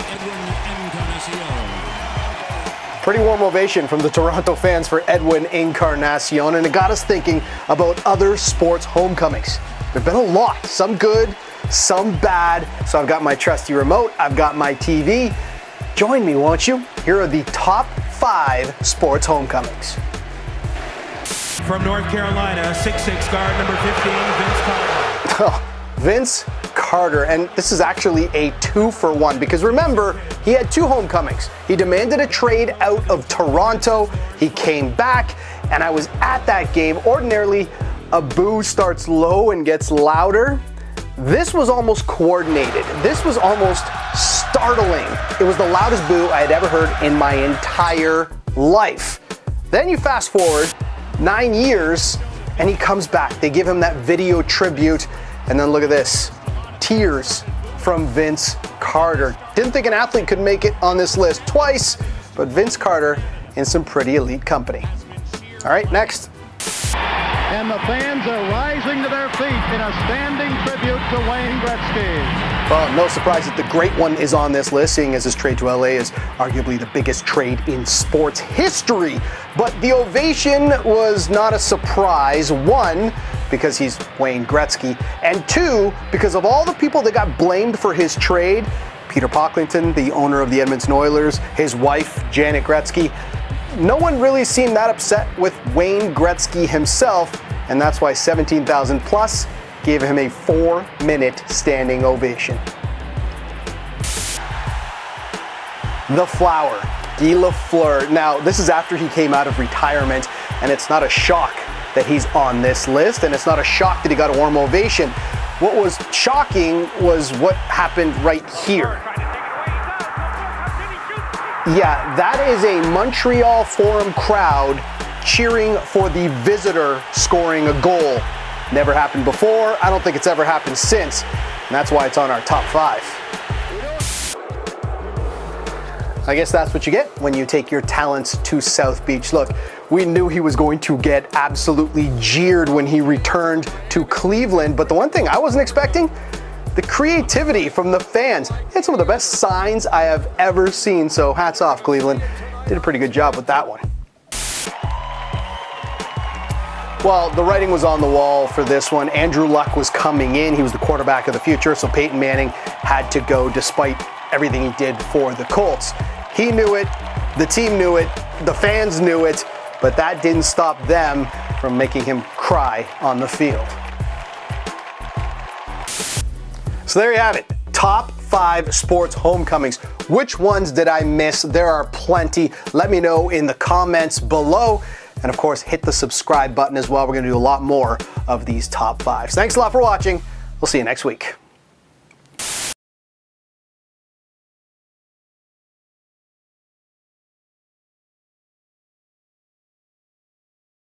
Edwin Encarnacion. Pretty warm ovation from the Toronto fans for Edwin Encarnacion, and it got us thinking about other sports homecomings. There have been a lot, some good, some bad. So I've got my trusty remote, I've got my TV. Join me, won't you? Here are the top 5 sports homecomings. From North Carolina, 6'6" guard number 15, Vince Carter. Vince Carter, and this is actually a 2-for-1 because remember, he had 2 homecomings. He demanded a trade out of Toronto, he came back, and I was at that game. Ordinarily, a boo starts low and gets louder. This was almost coordinated. This was almost startling. It was the loudest boo I had ever heard in my entire life. Then you fast forward 9 years, and he comes back. They give him that video tribute, and then look at this. Tears from Vince Carter. Didn't think an athlete could make it on this list twice, but Vince Carter in some pretty elite company. All right, next. And the fans are rising to their feet in a standing tribute to Wayne Gretzky. Well, no surprise that the great one is on this list, seeing as his trade to LA is arguably the biggest trade in sports history. But the ovation was not a surprise. 1, because he's Wayne Gretzky, and 2, because of all the people that got blamed for his trade. Peter Pocklington, the owner of the Edmonton Oilers, his wife, Janet Gretzky. No one really seemed that upset with Wayne Gretzky himself, and that's why 17,000 plus gave him a 4-minute standing ovation. The Flower, Guy Lafleur. Now, this is after he came out of retirement, and it's not a shock that he's on this list, and it's not a shock that he got a warm ovation. What was shocking was what happened right here. Yeah, that is a Montreal Forum crowd cheering for the visitor scoring a goal. Never happened before. I don't think it's ever happened since. And that's why it's on our top 5. I guess that's what you get when you take your talents to South Beach. Look, we knew he was going to get absolutely jeered when he returned to Cleveland. But the one thing I wasn't expecting, the creativity from the fans. He had some of the best signs I have ever seen, so hats off, Cleveland. Did a pretty good job with that one. Well, the writing was on the wall for this one. Andrew Luck was coming in. He was the quarterback of the future, so Peyton Manning had to go despite everything he did for the Colts. He knew it, the team knew it, the fans knew it, but that didn't stop them from making him cry on the field. So there you have it, top 5 sports homecomings. Which ones did I miss? There are plenty. Let me know in the comments below. And of course, hit the subscribe button as well. We're gonna do a lot more of these top 5s. Thanks a lot for watching. We'll see you next week.